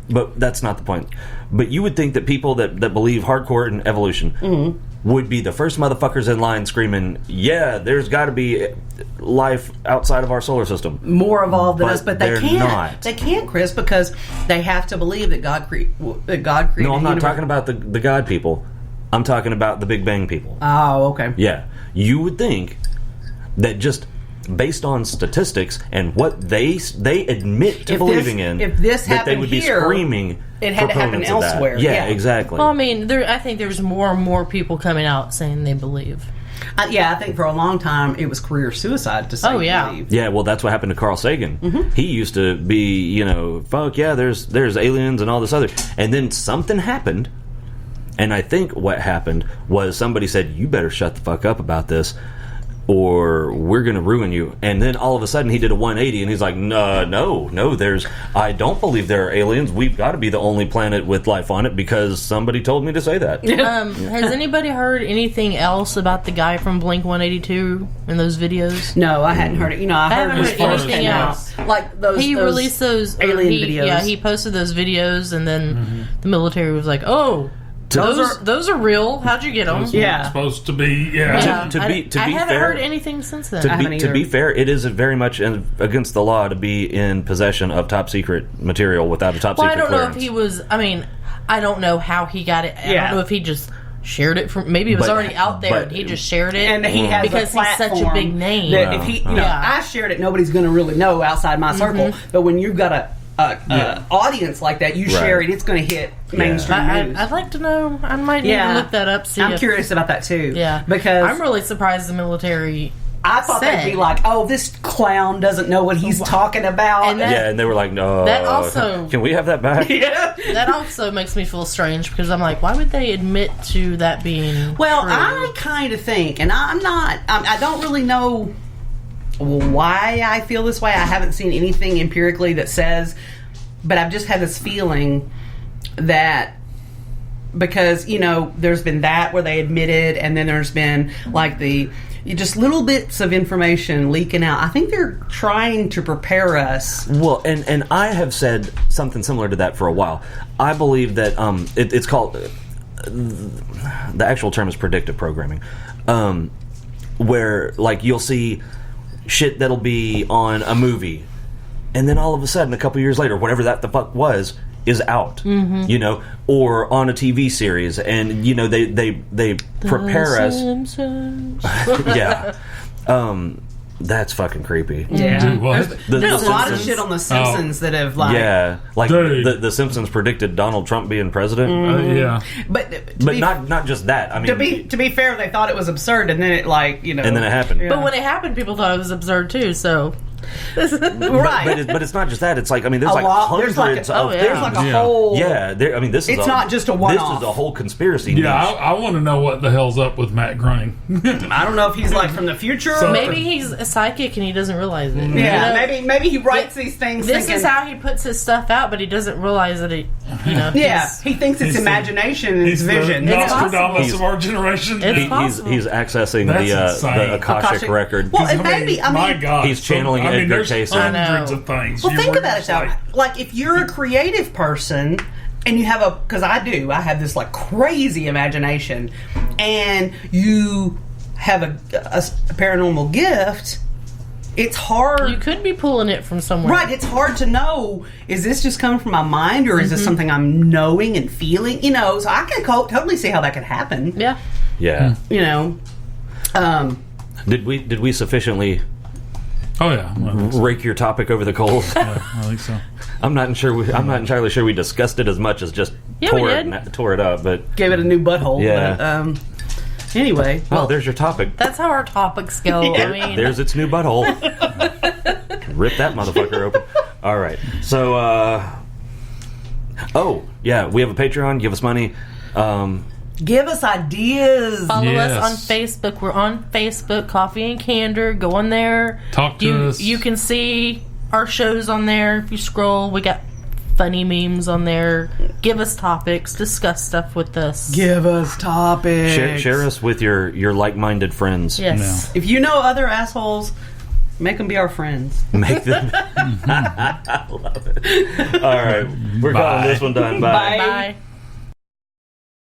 But that's not the point. But you would think that people that believe hardcore in evolution would be the first motherfuckers in line screaming, yeah, there's got to be life outside of our solar system. More evolved than us, but they can't. Not. They can't, Chris, because they have to believe that God created. No, I'm not talking about the God people. I'm talking about the Big Bang people. Oh, okay. Yeah. You would think that just based on statistics and what they admit to believing in, if this that they happened would here, be screaming. It had to happen elsewhere. Yeah, exactly. Well, I mean, I think there's more and more people coming out saying they believe. I think for a long time it was career suicide to say believe. Yeah, well, that's what happened to Carl Sagan. Mm-hmm. He used to be, fuck yeah, there's aliens and all this other, and then something happened, and I think what happened was somebody said, you better shut the fuck up about this, or we're going to ruin you. And then all of a sudden he did a 180 and he's like, no, I don't believe there are aliens. We've got to be the only planet with life on it because somebody told me to say that. Has anybody heard anything else about the guy from Blink 182 in those videos? No, I hadn't heard it. I haven't heard heard anything else. Like those. He released those alien videos. Yeah, he posted those videos, and then the military was like, "Oh, those are real. How'd you get them?" Yeah, supposed to be. Yeah. To be I haven't fair, heard anything since then. To be fair, it is very much against the law to be in possession of top secret material without a top secret clearance. I don't know if he was. I mean, I don't know how he got it. I don't know if he just shared it from. Maybe it was already out there and he just shared it, and he has because he's such a big name. That if he, I shared it, nobody's going to really know outside my circle. But when you've got a audience like that, you share it, it's going to hit mainstream news. I'd like to know. I might need to look that up. I'm curious about that too. Yeah, because I'm really surprised the military. I thought they'd be like, "Oh, this clown doesn't know what he's talking about." And they were like, "No." That also, can we have that back? Yeah. That also makes me feel strange because I'm like, why would they admit to that being? Well, true? I kind of think, and I don't really know why I feel this way. I haven't seen anything empirically that says, but I've just had this feeling that because there's been that where they admitted, and then there's been like just little bits of information leaking out. I think they're trying to prepare us. Well, and I have said something similar to that for a while. I believe that it's called the actual term is predictive programming, where like you'll see shit that'll be on a movie, and then all of a sudden, a couple years later, whatever that the fuck was is out, or on a TV series, and they prepare us. Yeah, that's fucking creepy. Yeah, there's a lot of Simpsons. shit on the Simpsons that have like the Simpsons predicted Donald Trump being president. but not just that. I mean, to be fair, they thought it was absurd, and then it and then it happened. But when it happened, people thought it was absurd too. So. Right, but it's not just that. It's like there's like hundreds there's of there's like a whole this is it's not just a one-off. This is a whole conspiracy. Yeah, I want to know what the hell's up with Matt Groening. I don't know if he's like from the future. Maybe he's a psychic and he doesn't realize it. Yeah, maybe he writes these things. This is how he puts his stuff out, but he doesn't realize that he thinks it's imagination and it's vision. It's Nostradamus of our generation. He's accessing the Akashic record. Well, and maybe my God, he's channeling Edgar Cayce. Hundreds of things. Well, think about it though. Like if you're a creative person and you have because I have this like crazy imagination, and you have a paranormal gift. It's hard. You could be pulling it from somewhere. Right, it's hard to know, is this just coming from my mind, or is this something I'm knowing and feeling? So I can totally see how that could happen. Yeah. Yeah. Did we sufficiently rake your topic over the coals? Yeah, I think so. I'm not entirely sure we discussed it as much as just tore it up, but gave it a new butthole. Yeah. But, anyway, well, there's your topip. That's how our topics go. I mean, there's its new butthole. Rip that motherfucker open. All right. So, we have a Patreon. Give us money. Give us ideas. Follow us on Facebook. We're on Facebook, Coffee and Candor. Go on there. Talk to us. You can see our shows on there. If you scroll, we got funny memes on there. Give us topics. Discuss stuff with us. Give us topics. Share us with your like-minded friends. Yes. If you know other assholes Make them be our friends. Make them. I love it. All right. We're calling this one done. Bye. Bye. Bye.